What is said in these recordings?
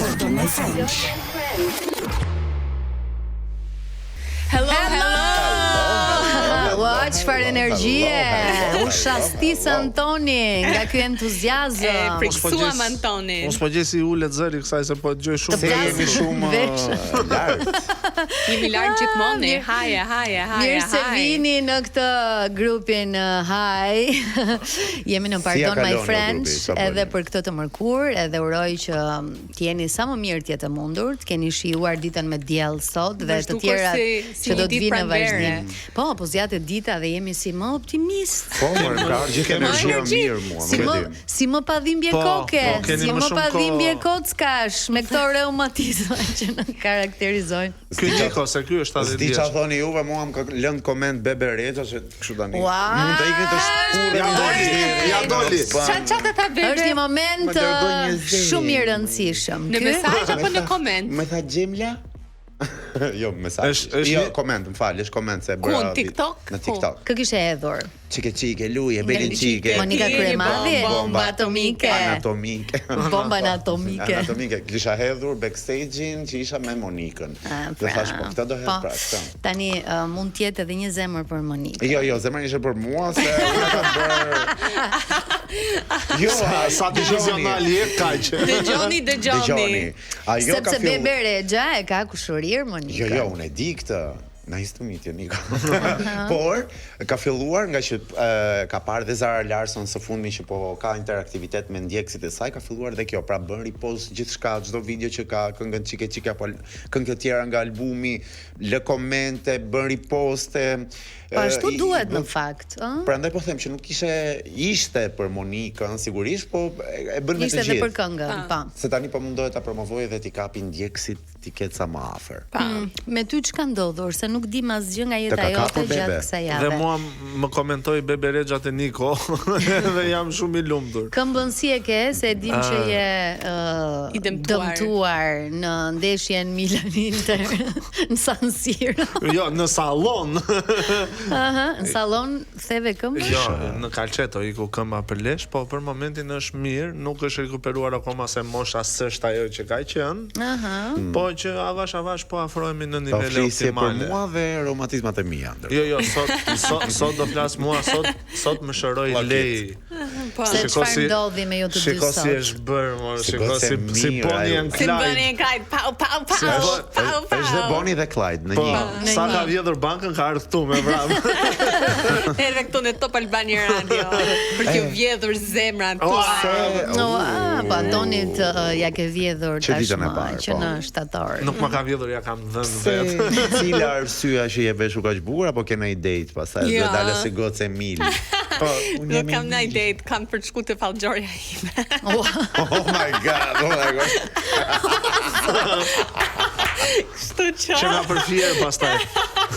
Pardon my French. Hello. Ua, çfarë energjie! U shastis Antoni nga ky entuziazëm. Friksuam Antonin. Mos po gjesi ulet zëri kësaj se po dëgjoj shumë. Të Jemi shumë lart. Jemi lart gjithmonë. Haje. Mirë se vini në këtë grupin Hi. Jemi në Pardon My French edhe për këtë të mërkur, edhe uroj që t'jeni sa më mirë t'jetë mundur, t'keni shijuar ditën me diell sot dhe të tjerat që do të vinë në vazhdim. Po zjatë dita dhe jemi si më optimist. Po, ka gjithë energjia mirë mua. Si më padhimbje koke, si më padhimbje kockash me këto reumatizma që në karakterizojnë. Ky Niko, se ky është 70 vjeç. Ti çfarë thoni juve, mua më ka lënë koment Bebe Rexha se kështu tani. Mund të ikni të shkurë. Ja doli. Çfarë ta bëj? Është një moment shumë i rëndësishëm. Në mesazh apo në koment? Më tha Xhemla? Jo, mesazh. Jo, koment, më fal, është koment se bëra. Në TikTok? Në TikTok. Kë kishe hedhur? Çike, luje, belin çike. Monika Kremadi, bomba atomike. Bomba anatomike. Kisha hedhur backstage-in që isha me Monikën. Dhe thash po, këtë do hedh pra. Tani mund të jetë edhe një zemër për Monikën. Jo, zemra ishte për mua se unë kam bërë. Jo, sa divizional je kaq. Dëgjoni. Sepse Bebe Rexha e ka kushurir Monikën. Jo, unë e di këtë. Nice to meet you, Niko. Por, ka filluar nga që ka parë dhe Zara Larsson së fundmi që po ka interaktivitet me ndjekësit e saj, ka filluar dhe kjo, pra bën repost gjithçka, çdo video që ka, këngën çike apo këngë të tjera nga albumi, lë komente, bën reposte. Po ashtu duhet në fakt, ëh? Prandaj po them që nuk ishte për Monikën sigurisht, po e bën me të gjithë. Ishte edhe për këngën, po. Se tani po mundohet ta promovojë dhe t'i kapi ndjekësit ti ketë sa më afër. Me ty ç'ka ndodhur se nuk di asgjë nga jeta jote gjatë kësaj jave. Dhe mua më komentoi Bebe Rexha te Niko dhe jam shumë i lumtur. Këmbën si e ke se e dim që je dëmtuar në ndeshjen Milan-Inter në San Siro. Jo, në sallon. Në sallon theve këmbën? Jo, në Calceto iku këmba për lesh, po për momentin është mirë, nuk është rikuperuar akoma se mosha s'është ajo që ka qenë. Po që avash po afrohemi në nivele optimale. Për mua dhe reumatizmat e mia. Jo, sot do flas mua, sot më shëroi lej. Po çfarë ndodhi me ju të dy sot? Shiko si është bërë, mor, shiko si Bonnie and Clyde. Si Bonnie and Clyde, pau. Është dhe Bonnie dhe Clyde në një. Sa ka vjedhur bankën ka ardhur këtu me vrap. Erdhe këtu në Top Albania Radio për të vjedhur zemrat tuaja. Po Antonit ja ke vjedhur tashmë që në shtator. Nuk ma ka vjedhur, ja kam dhënë vetë. Cila arsyeja që je veshu kaq bukur apo ke ndonjë date pastaj do dalë si gocë Emil? Po, nuk kam ndonjë date, kam për të shkuar te fallxhoria ime. Oh my god. Kështu që nga përfyer pastaj.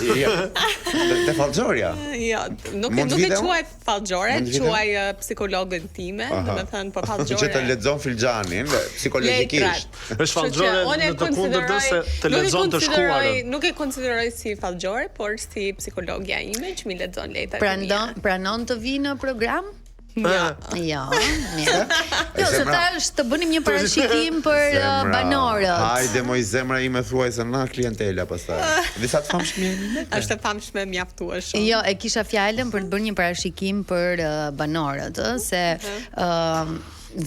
Te fallxhoria? Jo, nuk e quaj fallxhore, quaj psikologën time, domethënë po fallxhore. Që të lexon filxhanin psikologjikisht. Është fallxhore në të kundërtën se të lexon të shkruarën. Nuk e konsideroj si fallxhore, por si psikologja ime që mi lexon letrat. Pranon të vi në program? Jo, mirë. Jo, se tash të bënim një parashikim për banorët. Hajde moj zemra ime thuaj se na klientela pastaj. Disa të famshme. Është e famshme mjaftueshëm. Jo, e kisha fjalën për të bërë një parashikim për banorët, se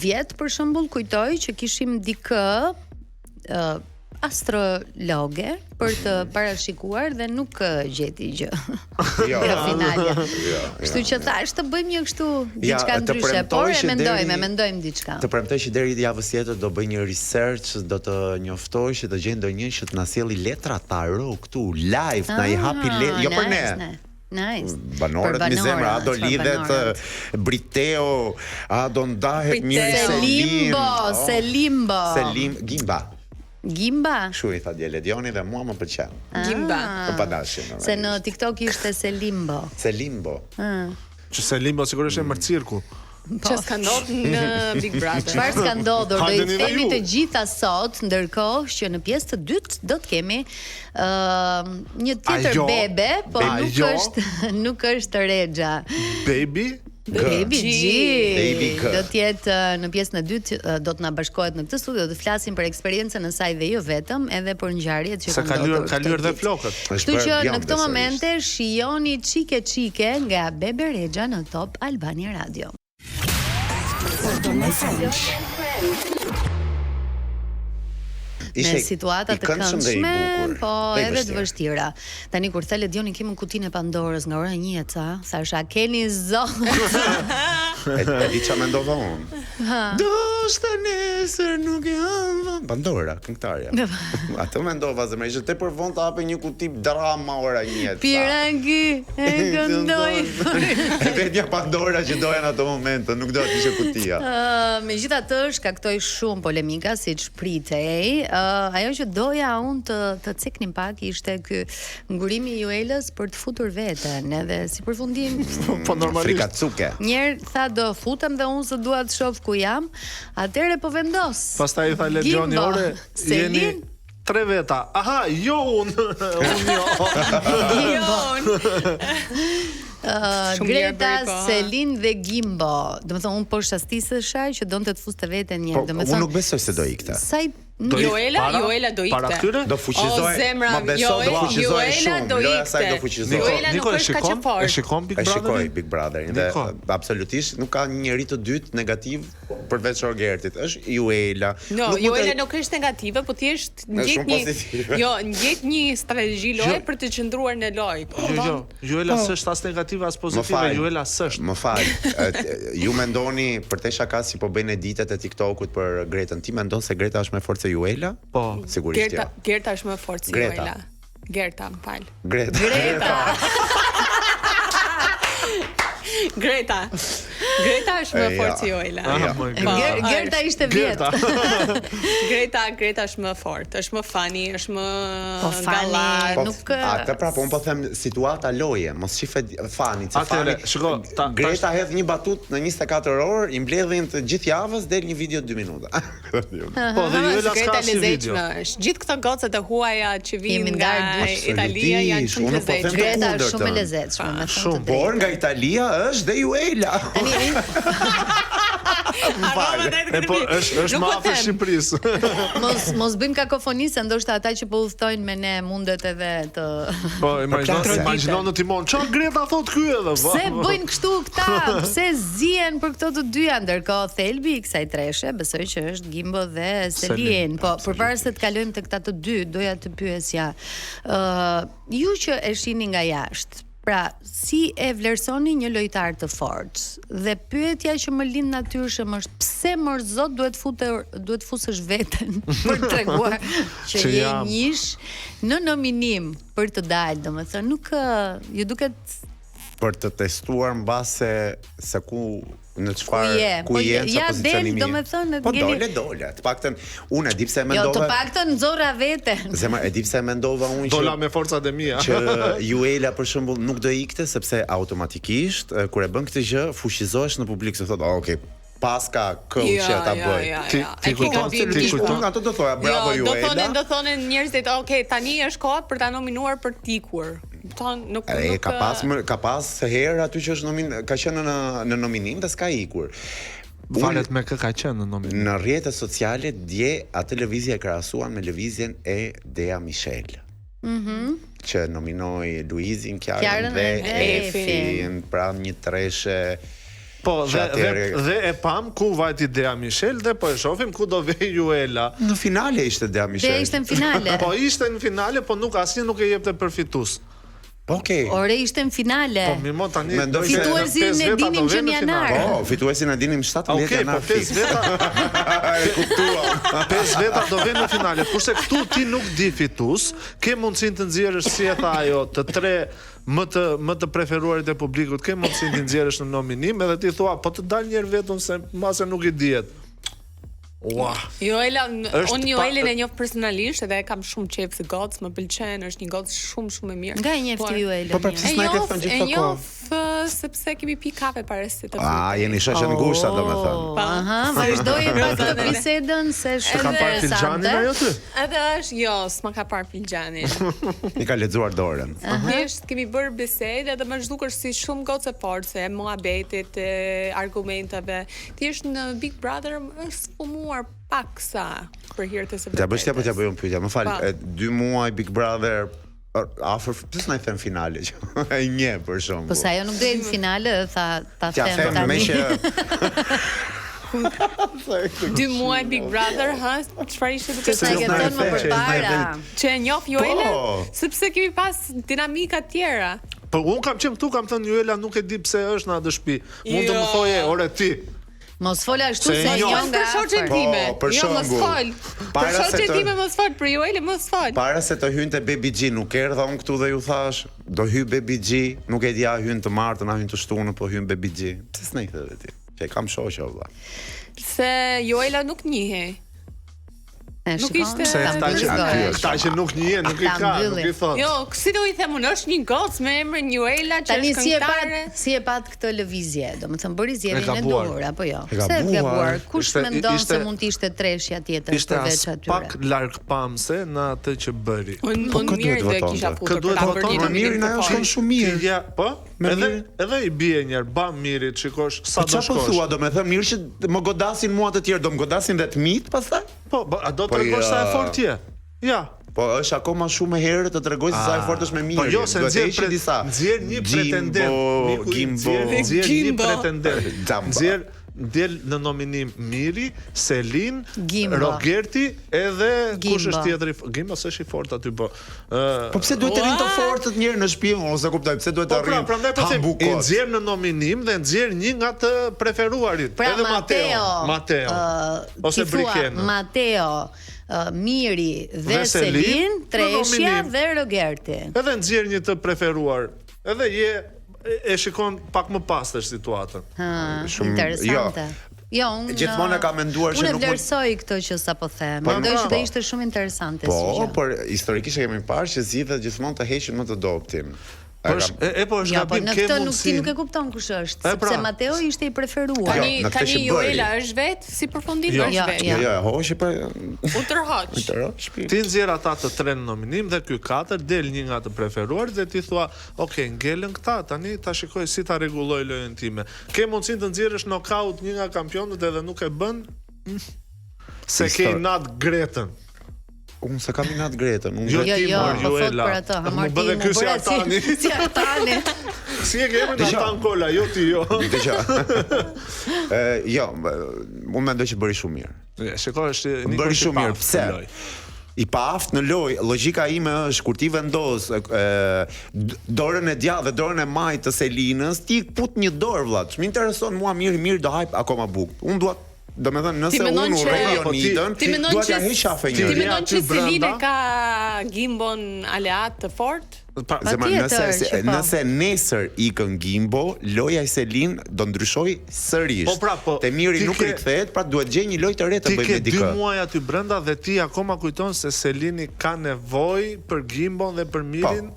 vjet për shembull kujtoj që kishim dikë astrologe për të parashikuar dhe nuk gjeti gjë. Jo, finale. Kështu që thash të bëjmë një kështu diçka ndryshe, por e mendojmë diçka. Të premtoj që deri javës tjetër do bëj një research, do të njoftoj që të gjej ndonjë që të na sjelli letra tarot këtu live, na i hapi jo për ne. Nice. Banorët mi zemra, a do lidhet Briteo, a do ndahet mirë Selimbo. Gimba? Shu i tha djele Dioni dhe mua më pëlqen. Gimba. Për padashin. Se në TikTok ishte Selimbo. Që Selimbo sigurisht e mërcirku. Që s'ka ndodhur në Big Brother. Çfarë s'ka ndodhur? Do i themi të gjitha sot, ndërkohë që në pjesë të dytë do të kemi një tjetër bebe, po nuk është Rexha. Baby? Baby Baby G. Do të jetë në pjesën e dytë, do të na bashkohet në këtë studio, do të flasim për eksperiencën e saj dhe jo vetëm, edhe për ngjarjet që kanë ndodhur. Ka lyer dhe flokët. Kështu që në këtë momente shijoni Çike nga Bebe Rexha në Top Albania Radio. Me situata të këndshme, po edhe të vështira. Tani kur the Ledioni kemi në kutinë e Pandorës nga ora 1 ca, thasha keni zot. E di çfarë mendova unë. Do të nesër nuk jam Pandora, këngëtarja. Atë mendova zemra, ishte tepër vonë të hape një kuti drama ora 1 ca. Pirangi, e këndoj. E vetja Pandora që doja në ato momente, nuk do të ishte kutia. Megjithatë shkaktoi shumë polemika siç pritej. Ajo që doja unë të ceknim pak ishte ky ngurimi i Juelës për të futur veten, edhe si përfundim Po normalisht. Frikacuke. Njerë tha do futem dhe unë se dua të shoh ku jam, atëre po vendos. Pastaj i tha Ledioni, ore, jeni 3 veta. Aha, jo unë. Greta, Selin dhe Gimbo. Domethënë unë po shtastisesha që donte të fuste veten një. Unë nuk besoj se do ikte. Joela do ikte. Para këtyre? Do fuqizoj. Ma beso do fuqizoj shumë. Loja saj do fuqizoj. Niko e shikon Big Brother? E shikoj Big Brother. Dhe absolutisht nuk ka një njerëz të dytë negativ përveç Rogertit. Është Juela. Juela nuk është negative, po thjesht ngjet një strategji loje për të qëndruar në lojë. Jo, Juela s'është as negative as pozitive, Juela s'është. Më fal. Ju mendoni për te shaka si po bëjnë editet e TikTokut për Gretën. Ti mendon se Greta është më fortë se Juela? Po, sigurisht. Gerta është më fortë se Juela. Gerta, më fal. Greta është më fortë se Juela. Gerta ishte vjetë. Greta është më fortë, është më funny, është më gallar. Atë pra, po unë po them situata loje, mos shife funny, se funny. Greta hedh një batut në 24 orë, i mbledhin të gjithë javës, del një video 2 minuta. Po, dhe Juela s'ka si video. Gjithë këto gocët e huaja që vinë nga Italia janë shumë të lezetshme. Greta është shumë e lezetshme. Shumë, por nga Italia është dhe Juela. Është më afër Shqipërisë. Mos bëjmë kakofoni se ndoshta ata që po udhtojnë me ne mundet edhe të. Po, imagjino në timon. Çfarë Greta thot ky edhe? Pse bëjnë kështu këta? Pse zihen për këto të dyja? Ndërkohë thelbi i kësaj treshe besoj që është Gimbo dhe Selin. Po, përpara se të kalojmë te këta të dy, doja të pyesja. Ju që e shihni nga jashtë, pra, si e vlerësoni një lojtar të fortë? Dhe pyetja që më lind natyrshëm është pse mor zot duhet fusësh veten për të treguar që je njish në nominim për të dalë, domethënë nuk ju duket për të testuar mbase se ku në çfarë ku jenë sa pozicionimi. Domethënë po dole. Të paktën unë e di pse mendova. Jo, të paktën nxorra veten. Zemra, e di pse mendova unë që dola me forcat e mia. Që Juela për shembull nuk do ikte sepse automatikisht kur e bën këtë gjë fuqizohesh në publik se thotë, "Okay, paska coach që ata bëj." Ti kujton ato do thoya bravo Juela. Do thonë njerëzit, "Okay, tani është koha për ta nominuar për tikur." Ka pas herë aty që është ka qenë në nominim dhe s'ka ikur. Valet me kë ka qenë në nominim. Në rrjetet sociale dje atë lëvizje e krahasuan me lëvizjen e Dea Michel. Që nominoi Luizin, Kiarën dhe Efin, pra një treshe. Po, dhe e pam ku vajti Dea Michel dhe po e shohim ku do vej Juela. Në finale ishte Dea Michel. Dhe ishte në finale. Po ishte në finale, po asnjë nuk e jepte për fitus. Okej. Ore ishte në finale. Po mimo tani fituesin e dinim që në janar. Po, fituesin e dinim 17 janar. Okej, po 5 veta do vjen në finale. Kurse këtu ti nuk di fitus, ke mundësinë të nxjerrësh si e tha ajo, të 3 më të preferuarit e publikut, ke mundësinë të nxjerrësh në nominim edhe ti thua, po të dal një herë vetëm se mase nuk i dihet. Juela, unë Juelin e njoh personalisht edhe e kam shumë qejf si gocë, më pëlqen, është një gocë shumë e mirë. Nga e njeh ti Juelin? Po pse s'na ke thënë gjithë kohë? sepse kemi pi kafe para se të jeni shoqë ngushta domethënë. Aha, vazhdoje pak të bisedën se Ka parë filxhanin ajo ty? Edhe është, jo, s'ma ka parë filxhanin. I ka lexuar dorën. Thjesht kemi bërë bisedë edhe më zhdukur si shumë gocë force, muhabetit, argumenteve. Thjesht në Big Brother është sfumuar paksa për hir të së vërtetës. Ja bëj apo t'ja bëj unë pyetje. Më fal, 2 muaj Big Brother afër, pse s'na i them finale që e një për shembull. Po sa ajo nuk do jetë në finale, ta them tani. Që 2 muaj Big Brother, çfarë ishte duke sa e ke thënë më përpara? Që e njoh Joela, sepse kemi pas dinamika të tjera. Po un kam qenë këtu, kam thënë Joela nuk e di pse është në atë shtëpi. Mund të më thojë, "Ore ti". Mos fol ashtu se Jo, nga për shoqen time. Jo, mos fol. Për shoqen time mos fol, për Joela mos fol. Para se të hynte Baby G, nuk erdha unë këtu dhe ju thash, do hy Baby G, nuk e di a hyn të martën, a hyn të shtunën, po hyn Baby G. Pse s'na i the ti? Që kam shoqë valla. Se Joela nuk njihej. Nuk ishte Se këta që nuk njihen, nuk i ka, nuk i thot. Jo, si do i them unë, është një gocë me emrin Joela që tani është këngëtare. si e pat këtë lëvizje, domethënë bëri zgjedhjen e gabuar. duhur apo jo? E Pse e gabuar. gabuar? Kush Ishte- mendon ishte- se mund të ishte treshja tjetër Ishte përveç as atyre? pak larg pamse në atë që bëri. Unë këtë mirë duhet dhe kisha votonte. futur Këtë duhet për ta votonte, bërë një Mirin ajo shkon shumë mirë. Ja, po? Me Edhe i bie një herë, ba mirit, shikosh sa Po do çfarë po shkosh. thua, domethënë mirë që më godasin mua të tjerë, do më godasin dhe të mit pastaj? Po, a do të Po, tregosh sa e ja. fort je? Ja. Po është akoma shumë e herë të tregoj se sa e fortë është me mirë. Po jo, se nxjerr disa. nxjerr një pretendent. Gimbo. Nxjerr një Gimbo. pretendent. Xhamba. Nxjerr del në nominim Miri, Selin, Gimbo. Rogerti edhe kush Gimbo. është tjetri? Gimbo s'është i fortë aty po. Po pse duhet të rinë të fortët njëherë në shtëpi, ose kuptoj pse duhet të Po rrinë. prandaj po them, i nxjerr në nominim dhe nxjerr një nga të preferuarit, Pra edhe Mateo. Ose Briken. Mateo, Miri dhe Dhe Selin, Selin, në Treshja nominim. dhe Rogerti. Edhe nxjerr një të preferuar. Edhe e shikon pak më pastër situatën. Shumë- Interesante. Jo, unë Gjithmonë e kam menduar që unë nuk vlerësoj këtë që sapo them. Po, Mendoj që do po. ishte shumë interesante Po, si gjë. por historikisht e kemi parë që zgjidhet gjithmonë të heqin më të dobtin. Po është po është Ja, po gabim në ke këtë nuk ti mundësinë. nuk e kupton kush është, E, pra. sepse Mateo ishte i preferuar. Tani në këtë që bëri. Joela është vetë, si përfundim Jo. është Jo, vetë. jo. Jo, hoqi për U tërhoq. shtëpi. Ti nxjerr ata të tre në nominim dhe ky katër del një nga të preferuarit dhe ti thua, "Ok, ngelen këta, tani ta shikoj si ta rregulloj lojën time." Ke mundësinë të nxjerrësh knockout një nga kampionët edhe nuk e bën? Se ke Histor- nat Gretën. Unë se kam inat Gretën, unë Jo, Jo, ti jo, mor, po fot Joela. për ato, Mu Hamarti bëre mu ky si bëre Artani. si Artani. Si e ke emrin Artan Kola, jo ti jo. Jo, unë mendoj që bëri shumë mirë. Shikoj, është një Bëri shumë mirë. Pse? loj. I paaft në lojë, logjika ime është kur ti vendos dorën e djathtë dhe dorën e majtë të Selinës, ti put një dorë vëlla. Më intereson mua mirë do hajp akoma buk. Unë dua, domethënë nëse mendon unë që- urrej Po, ti- Jonidën, Ti mendon dua që t'ja heq afe Ti njëri. mendon aty që Selina brenda? ka Gimbon aleat të fortë? Zemra, Patjetër që po. nëse nesër ikën Gimbo, loja e Selin do ndryshoj sërish. Po, pra, po, Te Miri ti nuk ke- rikthehet, pra duhet gjej një lojë të re të Ti bëj ke me 2 dikë. muaj aty brenda dhe ti akoma kujton se Selini ka nevojë për Gimbon dhe për Mirin.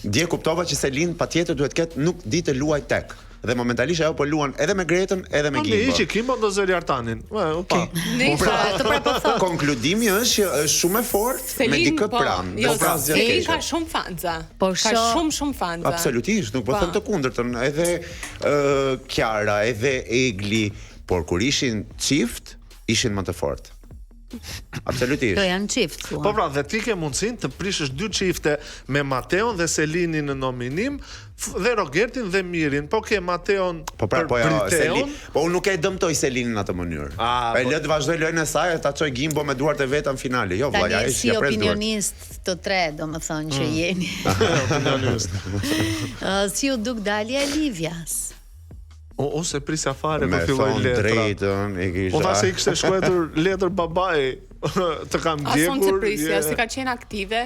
Dje kuptova që Selin patjetër duhet ketë nuk di të luaj tek. Dhe momentalisht ajo po luan edhe me Gretën edhe me Po mi Gimbo. hiqi Gimbon do zëri Artanin. U pa. Të pra po thot. Konkludimi është që është shumë e fortë me dikë pranë. Jo, Po pra zgjedh Selin keqe. ka shumë fanza. Po, Ka shoh- shumë fanza. Absolutisht, nuk po Pa. them të kundërtën, edhe Kiara, edhe Egli, por kur ishin çift, ishin më të fortë. Absolutisht. Këto janë çift. thua. Po pra, dhe ti ke mundësinë të prishësh 2 çifte me Mateon dhe Selinin në nominim dhe Rogertin dhe Mirin. Po ke Mateon Po pra, për po ja, Briteon. Po unë nuk e dëmtoj Selinin në atë mënyrë. A, E po- le të vazhdoj lojën e saj, ta çoj Gimbo me duart e veta në finale. Jo, valla, ja Tani e si ja pres duart. opinionist të tre, domethënë që jeni. Opinionist. Si u duk dalja e Livias? O se prisja fare Me po filloi thonë letra. drejtën, e kisha. Po thashë i kishte shkruar letër babai të kam Ason se djegur. prisja, si ka qenë aktive.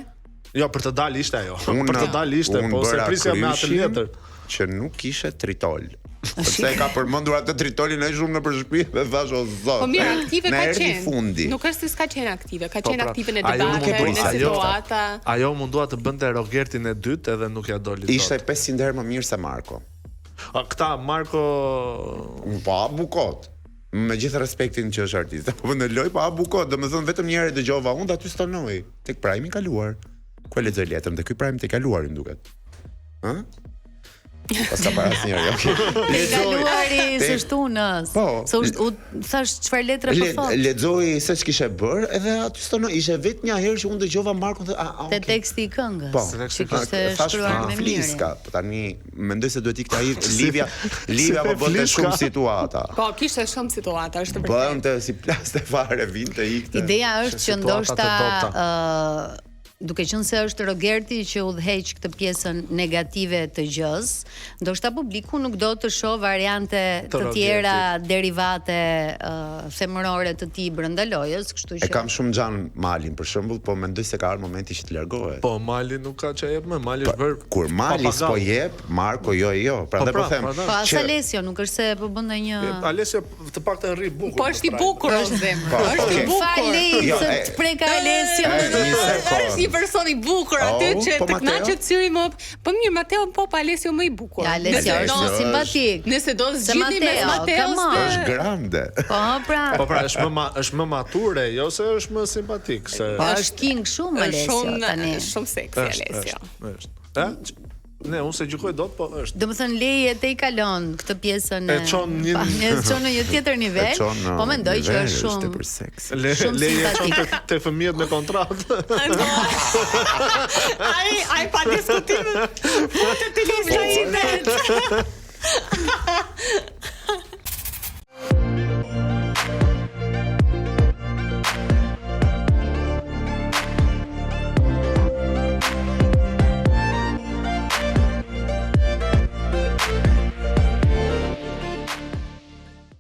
Jo, për të dalë ishte ajo. Unë- Për të dalë ishte, unë po se bëra prisja me atë kryshin letër. që nuk kishe tritol. Sepse e ka përmendur atë tritolin ai shumë nëpër shtëpi dhe thash o zot. Po mirë, aktive na ka erdhi qenë. fundi. Nuk është se s'ka qenë aktive, ka Po, qenë pra, aktive në ajo nuk e debate, bëri, në ajo- situata. Ajo mundua të bënte Rogertin e dytë edhe nuk ja doli dot. Ishte 500 herë më mirë se Marko. Këta Marko Po bukot. Me gjithë respektin që është artist. Po në loj pa bukot, domethënë vetëm një herë dëgjova unë aty stonoj tek Prime i kaluar. Ku e lexoj letrën te ky Prime te kaluar i duket. Ë? Pas ka para asnjëri, okay. Kaluari së shtunës. Po. Se u thash çfarë letre po thot. Lexoj se ç'kishe bër, edhe aty stonoj ishte vetëm një herë që unë dëgjova Markun dhe te teksti i këngës. Po, që kishte shkruar me Fliska, po tani mendoj se duhet ikte ai Livia po bënte shumë situata. Po, kishte shumë situata, është vërtet. Bënte si plaste fare vinte ikte. Ideja është që ndoshta duke qenë se është Rogerti që udhëheq këtë pjesën negative të gjës, ndoshta publiku nuk do të shoh variante të tjera derivate femërore të tij brenda lojës, kështu që E kam shumë xhan Malin për shembull, po mendoj se ka ardhur momenti që të largohet. Po Mali nuk ka që jep më, Mali është bër. Kur Mali po jep, Marko jo. Prandaj po them. Po as Alessio nuk është se po bën ndonjë Alessio të paktën rri bukur. Po është i bukur o zemër. Është i bukur. Falë se të prek Alessio. Është një person i bukur aty që të kënaqet syri më. Po mirë, Mateo po Alessio më i bukur. Alessio është simpatik. Nëse do zgjidhni me Mateo, është grande. Po pra është më mature, jo se është më simpatik se. Është king shumë Alessio tani. Shumë seksi Alessio. Është. Ne, unë se gjykoj dot, po është. Domethënë leje te i kalon këtë pjesën e çon në një tjetër nivel, po mendoj që është shumë për seks. Leje çon te fëmijët me kontratë. Ai pa diskutim.